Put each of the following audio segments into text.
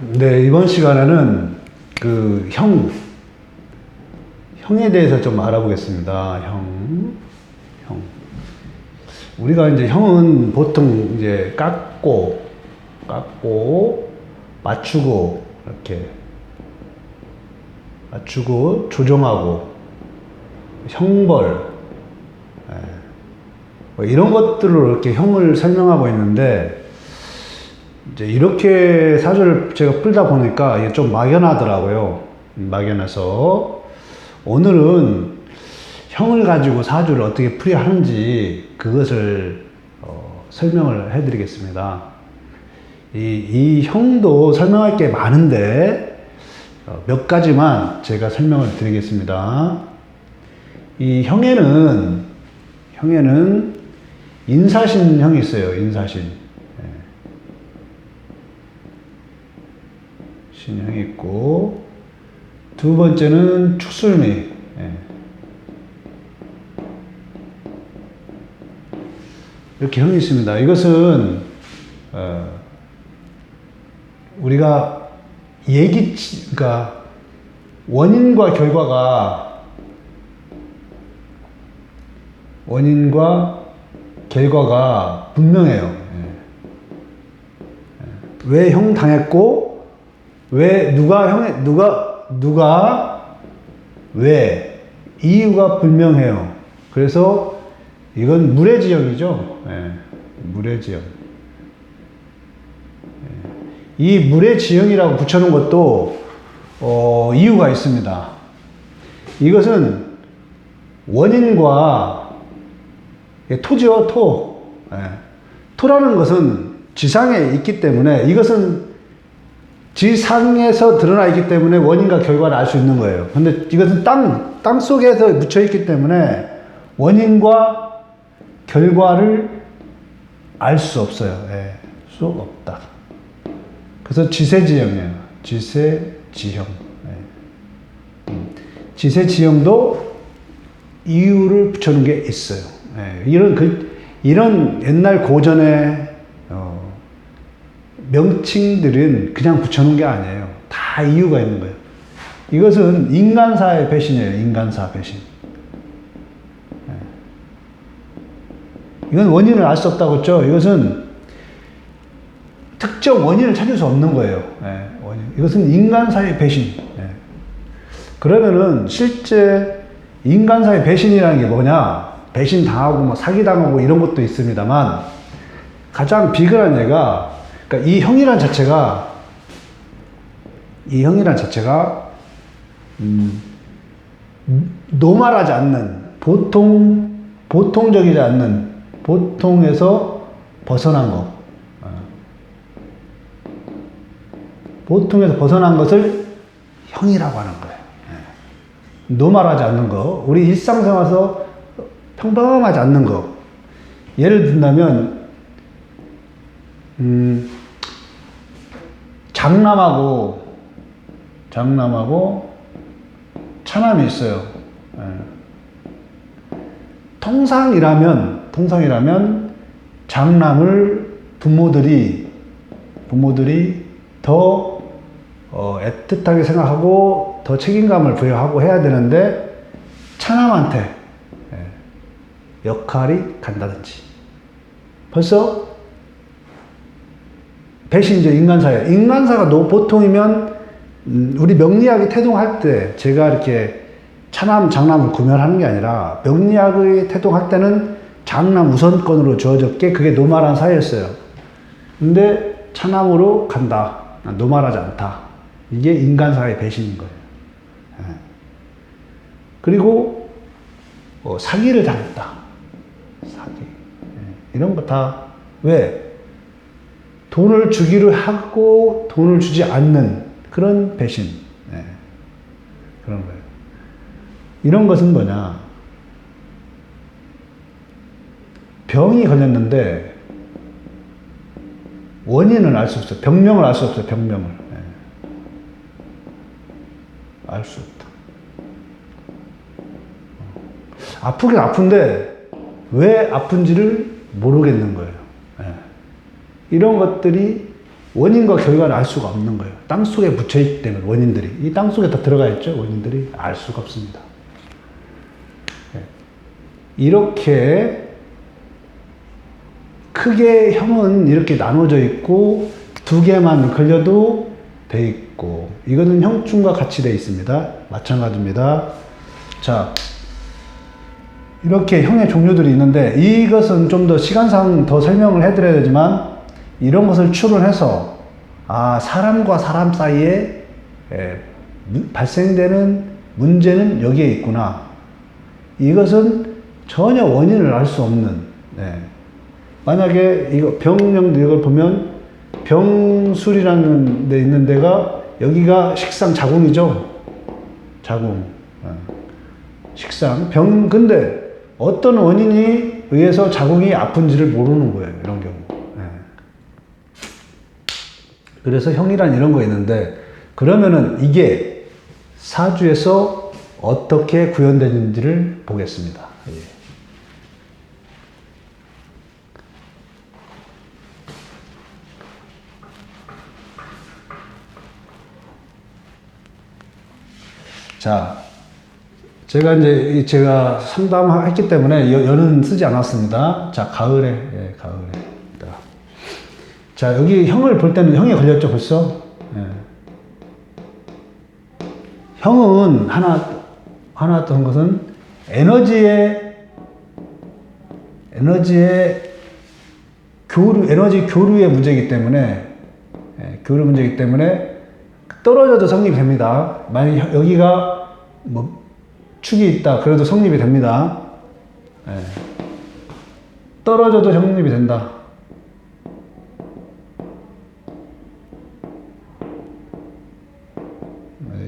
네, 이번 시간에는 형에 대해서 좀 알아보겠습니다. 형. 우리가 이제 형은 보통 이제 깎고, 맞추고, 이렇게 맞추고, 조정하고, 형벌, 뭐 이런 것들로 이렇게 형을 설명하고 있는데, 이제 이렇게 사주를 제가 풀다 보니까 이게 좀 막연하더라고요. 막연해서 오늘은 형을 가지고 사주를 어떻게 풀이야 하는지 그것을 설명을 해 드리겠습니다. 이 형도 설명할 게 많은데 몇 가지만 제가 설명을 드리겠습니다. 이 형에는 인사신 형이 있어요. 인사신. 신형이 있고, 두 번째는 축술미. 이렇게 형이 있습니다. 이것은 우리가 그러니까 원인과 결과가 분명해요. 왜 형 당했고, 왜 왜 이유가 불명해요. 그래서 이건 물의지형이죠. 물의지형. 이 물의지형이라고 붙여놓은 것도 이유가 있습니다. 이것은 원인과 토지요, 토. 토라는 것은 지상에 있기 때문에 이것은 지상에서 드러나 있기 때문에 원인과 결과를 알 수 있는 거예요. 근데 이것은 땅 속에서 묻혀 있기 때문에 원인과 결과를 알 수 없어요. 수 없다. 그래서 지세지형이에요. 지세지형. 지세지형도 이유를 붙여놓은 게 있어요. 이런 옛날 고전의 명칭들은 그냥 붙여놓은 게 아니에요. 다 이유가 있는 거예요. 이것은 인간사의 배신이에요. 인간사 배신. 이건 원인을 알 수 없다고 했죠. 이것은 특정 원인을 찾을 수 없는 거예요. 이것은 인간사의 배신. 그러면은 실제 인간사의 배신이라는 게 뭐냐? 배신 당하고 뭐 사기 당하고 이런 것도 있습니다만 가장 비근한 예가 그러니까 이 형이란 자체가 노말하지 않는 보통적이지 않는 보통에서 벗어난 것. 보통에서 벗어난 것을 형이라고 하는 거예요. 노말하지 않는 거. 우리 일상생활에서 평범하지 않는 거. 예를 든다면 장남하고 차남이 있어요. 통상이라면 장남을 부모들이 더 애틋하게 생각하고 더 책임감을 부여하고 해야 되는데 차남한테 역할이 간다든지 벌써 배신이죠. 인간사예요. 인간사가 보통이면 우리 명리학이 태동할 때 제가 이렇게 차남, 장남을 구별하는 게 아니라 명리학의 태동할 때는 장남 우선권으로 주어졌기에 그게 노말한 사회였어요. 근데 차남으로 간다. 노말하지 않다. 이게 인간사의 배신인 거예요. 그리고 사기를 당했다. 사기. 이런 거 다 왜? 돈을 주기로 하고 돈을 주지 않는 그런 배신. 그런 거예요. 이런 것은 뭐냐? 병이 걸렸는데 원인은 알 수 없어요. 병명을 알 수 없어요. 병명을. 알 수 없다. 아프긴 아픈데 왜 아픈지를 모르겠는 거예요. 이런 것들이 원인과 결과를 알 수가 없는 거예요. 땅속에 묻혀있기 때문에 원인들이. 이 땅속에 다 들어가 있죠. 원인들이 알 수가 없습니다. 이렇게 크게 형은 이렇게 나눠져 있고 두 개만 걸려도 돼 있고 이거는 형충과 같이 돼 있습니다. 마찬가지입니다. 자, 이렇게 형의 종류들이 있는데 이것은 좀 더 시간상 더 설명을 해드려야 되지만 이런 것을 추론해서 사람과 사람 사이에 발생되는 문제는 여기에 있구나. 이것은 전혀 원인을 알 수 없는 만약에 이거 병명도 이걸 보면 병술이라는 데 있는 데가 여기가 식상 자궁이죠. 자궁. 식상. 근데 어떤 원인이 의해서 자궁이 아픈지를 모르는 거예요. 이런 경우. 그래서 형이란 이런 거 있는데 그러면은 이게 사주에서 어떻게 구현되는지를 보겠습니다. 자, 제가 상담했기 때문에 연은 쓰지 않았습니다. 자, 가을에. 자, 여기 형을 볼 때는 형이 걸렸죠, 벌써? 형은 하나 떤 것은 에너지 교류의 문제이기 때문에, 교류 문제이기 때문에 떨어져도 성립이 됩니다. 만약 여기가 축이 있다. 그래도 성립이 됩니다. 떨어져도 성립이 된다.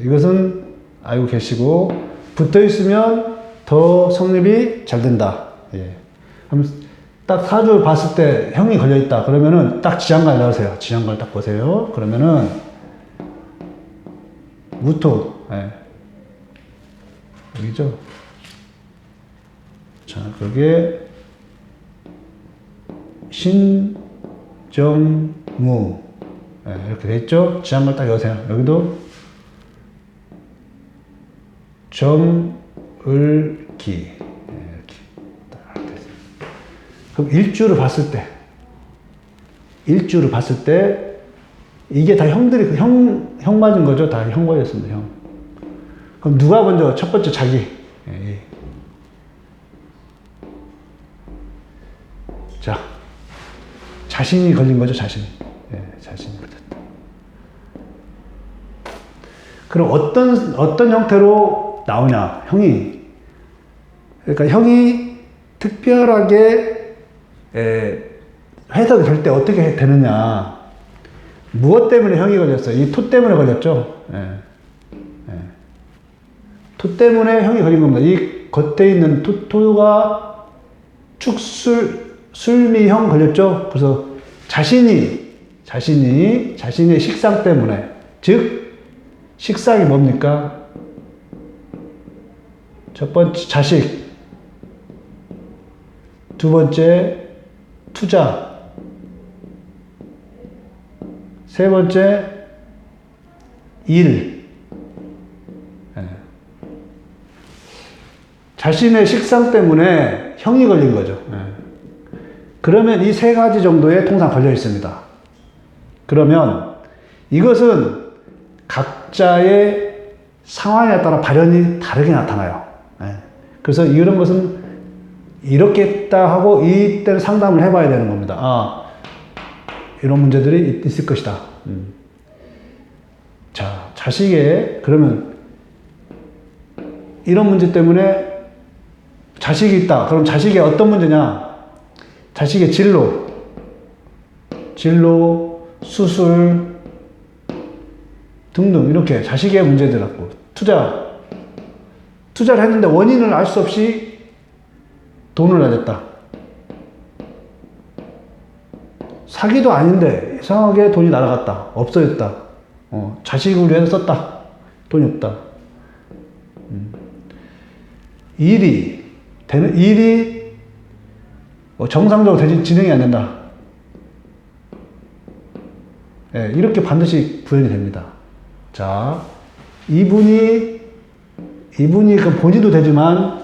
이것은 알고 계시고 붙어 있으면 더 성립이 잘 된다. 그럼 딱 사주를 봤을 때 형이 걸려 있다. 그러면은 딱 지장간을 넣으세요. 지장간을 딱 보세요. 그러면은 무토. 여기죠. 자, 그게 신정무. 이렇게 돼 있죠. 지장간을 딱 여세요. 여기도 정을기. 이렇게 딱 됐어요. 그럼 일주를 봤을 때 이게 다 형들이 형 맞은 거죠. 다 형 걸렸습니다. 형. 그럼 누가 먼저 첫 번째 자기. 자, 자신이 걸린 거죠. 자신이 걸렸다. 그럼 어떤 형태로 나오냐? 그러니까 형이 특별하게 해석이 될 때 어떻게 되느냐? 무엇 때문에 형이 걸렸어요? 이 토 때문에 걸렸죠. 토 때문에 형이 걸린 겁니다. 이 겉에 있는 토가 술미형 걸렸죠. 그래서 자신의 식상 때문에, 즉 식상이 뭡니까? 첫 번째 자식, 두 번째 투자, 세 번째 일. 자신의 식상 때문에 형이 걸린 거죠. 그러면 이 세 가지 정도에 통상 걸려 있습니다. 그러면 이것은 각자의 상황에 따라 발현이 다르게 나타나요. 그래서 이런 것은 이렇게 했다 하고 이때는 상담을 해봐야 되는 겁니다. 이런 문제들이 있을 것이다. 자, 자식의, 그러면 이런 문제 때문에 자식이 있다. 그럼 자식의 어떤 문제냐? 자식의 진로, 수술 등등 이렇게 자식의 문제들 갖고 투자를 했는데 원인을 알 수 없이 돈을 날렸다. 사기도 아닌데 이상하게 돈이 날아갔다. 없어졌다. 자식을 위해서 썼다. 돈이 없다. 일이 정상적으로 진행이 안 된다. 예, 이렇게 반드시 구현이 됩니다. 자, 이분이 그 본인도 되지만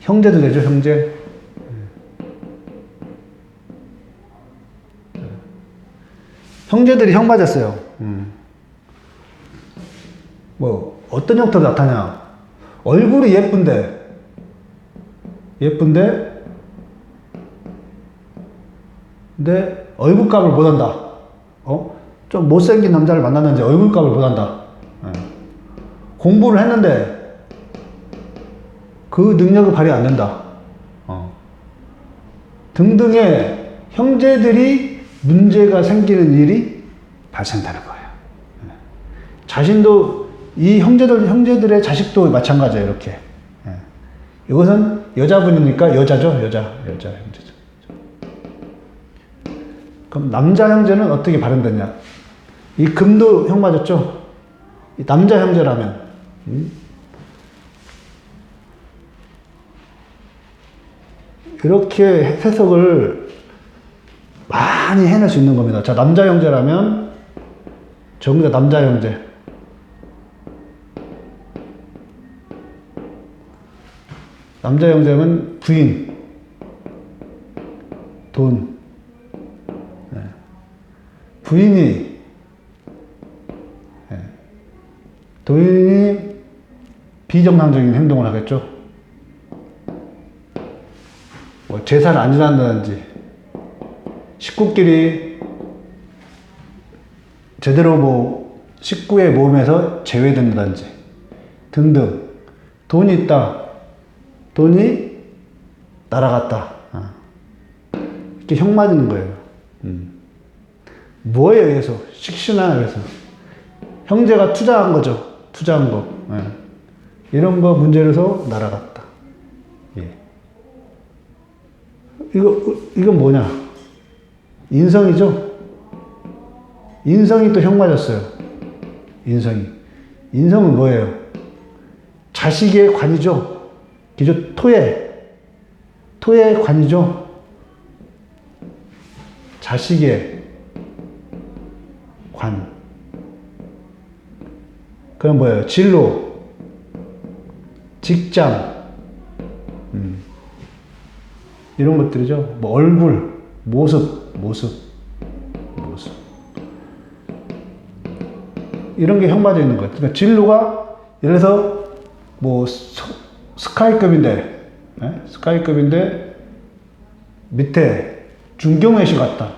형제도 되죠, 형제. 형제들이 형 맞았어요. 뭐 어떤 형태로 나타나냐? 얼굴이 예쁜데 근데 얼굴값을 못한다. 좀 못생긴 남자를 만났는지 얼굴값을 못한다. 공부를 했는데 그 능력이 발휘 안 된다. 등등의 형제들이 문제가 생기는 일이 발생되는 거예요. 자신도 이 형제들의 자식도 마찬가지예요. 이렇게. 이것은 여자분이니까 여자죠. 여자 형제죠. 그럼 남자 형제는 어떻게 발현됐냐? 이 금도 형 맞았죠? 이 남자 형제라면 이렇게 해석을 많이 해낼 수 있는 겁니다. 자, 남자 형제라면 전부 다 남자 형제. 남자 형제는 부인, 돈. 부인이 도인이 비정상적인 행동을 하겠죠. 뭐 제사를 안 지낸다든지 식구끼리 제대로 뭐 식구의 모임에서 제외된다든지 등등. 돈이 있다. 돈이 날아갔다. 이렇게 형 맞는 거예요. 뭐에 의해서? 식신화에 의해서. 형제가 투자한 거죠. 투자한 거. 이런 거 문제로서 날아갔다. 예. 이건 뭐냐? 인성이죠? 인성이 또 형 맞았어요. 인성이. 인성은 뭐예요? 자식의 관이죠. 기조 토의 관이죠. 자식의 관. 그럼 뭐예요? 진로, 직장, 이런 것들이죠. 뭐 얼굴, 모습. 이런 게 형 맞아 있는 거예요. 그러니까 진로가 예를 들어서 뭐 스카이급인데 밑에 중경외시 같다.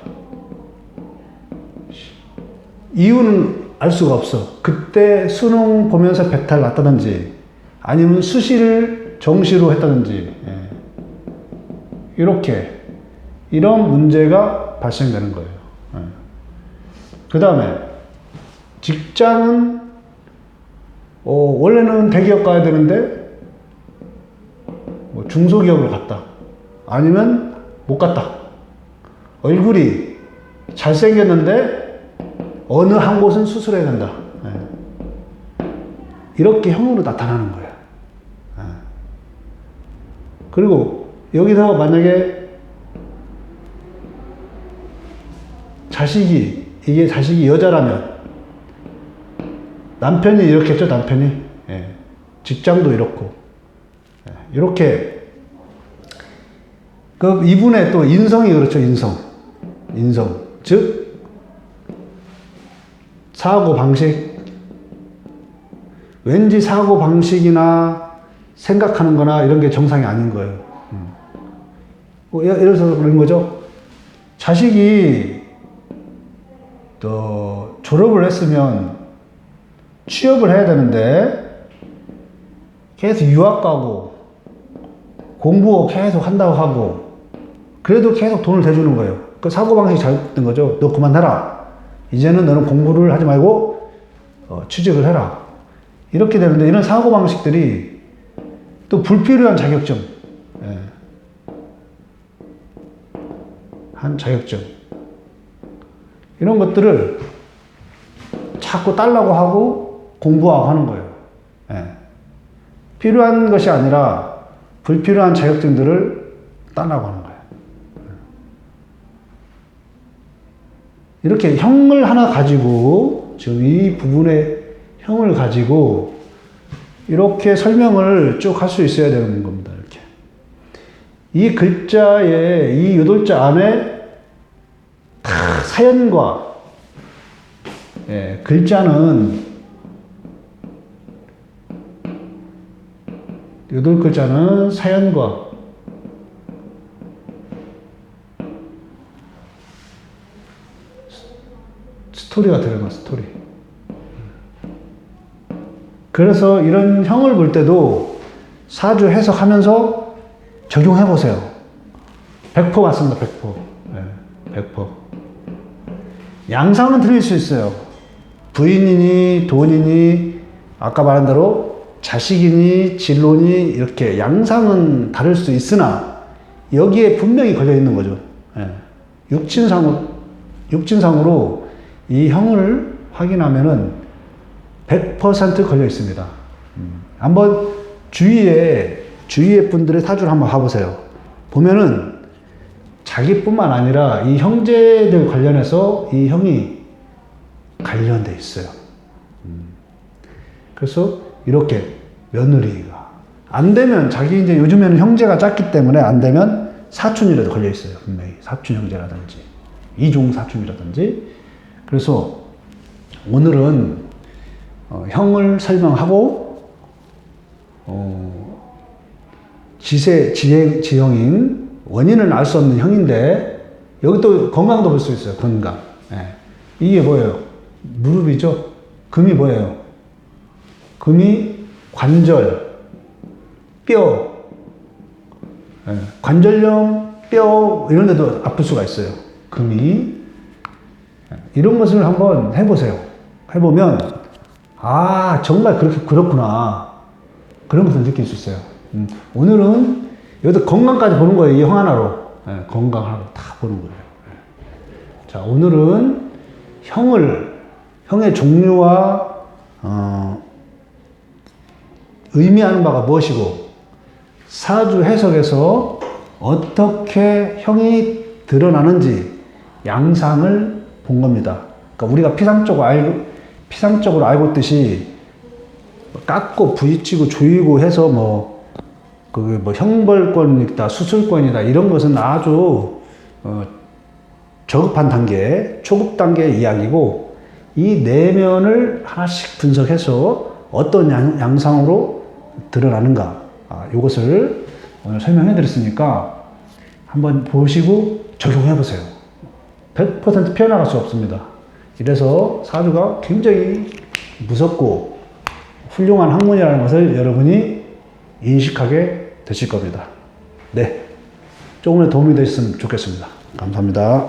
이유는 알 수가 없어. 그때 수능 보면서 배탈 났다든지 아니면 수시를 정시로 했다든지 이런 문제가 발생되는 거예요. 그 다음에 직장은 원래는 대기업 가야 되는데 뭐 중소기업을 갔다. 아니면 못 갔다. 얼굴이 잘생겼는데 어느 한 곳은 수술해야 된다. 이렇게 형으로 나타나는 거예요. 그리고 여기서 만약에 자식이 여자라면 남편이 이렇겠죠. 남편이 직장도 이렇고 이렇게 그 이분의 또 인성이 그렇죠. 인성 즉 사고 방식 왠지 사고 방식이나 생각하는 거나 이런 게 정상이 아닌 거예요. 예를 들어서 그런 거죠. 자식이 또 졸업을 했으면 취업을 해야 되는데 계속 유학 가고 공부 계속 한다고 하고 그래도 계속 돈을 대주는 거예요. 그 사고방식이 잘못된 거죠. 너 그만해라. 이제는 너는 공부를 하지 말고 취직을 해라. 이렇게 되는데 이런 사고방식들이 또 불필요한 자격증 한 자격증 이런 것들을 자꾸 딸라고 하고 공부하고 하는 거예요. 필요한 것이 아니라 불필요한 자격증들을 딸라고 하는 거예요. 이렇게 형을 하나 가지고, 지금 이 부분의 형을 가지고, 이렇게 설명을 쭉 할 수 있어야 되는 겁니다. 이렇게. 이 글자의, 이 요돌자 안에 다 사연과, 예, 글자는, 요돌 글자는 사연과 스토리가 들어가, 스토리. 그래서 이런 형을 볼 때도 사주 해석하면서 적용해 보세요. 100% 맞습니다, 100%. 네, 100%. 양상은 틀릴 수 있어요. 부인이니, 돈이니, 아까 말한 대로 자식이니, 진로니, 이렇게 양상은 다를 수 있으나, 여기에 분명히 걸려 있는 거죠. 네. 육친상으로 이 형을 확인하면은 100% 걸려 있습니다. 한번 주위에 분들의 사주를 한번 봐보세요. 보면은 자기뿐만 아니라 이 형제들 관련해서 이 형이 관련돼 있어요. 그래서 이렇게 며느리가 안 되면, 자기 이제 요즘에는 형제가 작기 때문에 안 되면 사촌이라도 걸려 있어요. 분명히 사촌 형제라든지 이종 사촌이라든지. 그래서 오늘은 형을 설명하고, 지형인 원인은 알 수 없는 형인데, 여기 또 건강도 볼 수 있어요. 건강. 예. 이게 뭐예요? 무릎이죠? 금이 뭐예요? 금이 관절, 뼈, 예. 관절염, 뼈 이런 데도 아플 수가 있어요. 금이. 이런 것을 한번 해보세요. 해보면, 아, 정말 그렇구나. 그런 것을 느낄 수 있어요. 오늘은 여기서 건강까지 보는 거예요. 이 형 하나로. 네, 건강하고 다 보는 거예요. 네. 자, 오늘은 형의 종류와, 의미하는 바가 무엇이고, 사주 해석에서 어떻게 형이 드러나는지 양상을 본 겁니다. 그러니까 우리가 피상적으로 알고 있듯이 깎고 부딪히고 조이고 해서 형벌권이다, 수술권이다, 이런 것은 아주 저급한 단계, 초급 단계의 이야기고, 이 내면을 하나씩 분석해서 어떤 양상으로 드러나는가, 이것을 오늘 설명해 드렸으니까 한번 보시고 적용해 보세요. 100% 피어나갈 수 없습니다. 이래서 사주가 굉장히 무섭고 훌륭한 학문이라는 것을 여러분이 인식하게 되실 겁니다. 네. 조금의 도움이 되셨으면 좋겠습니다. 감사합니다.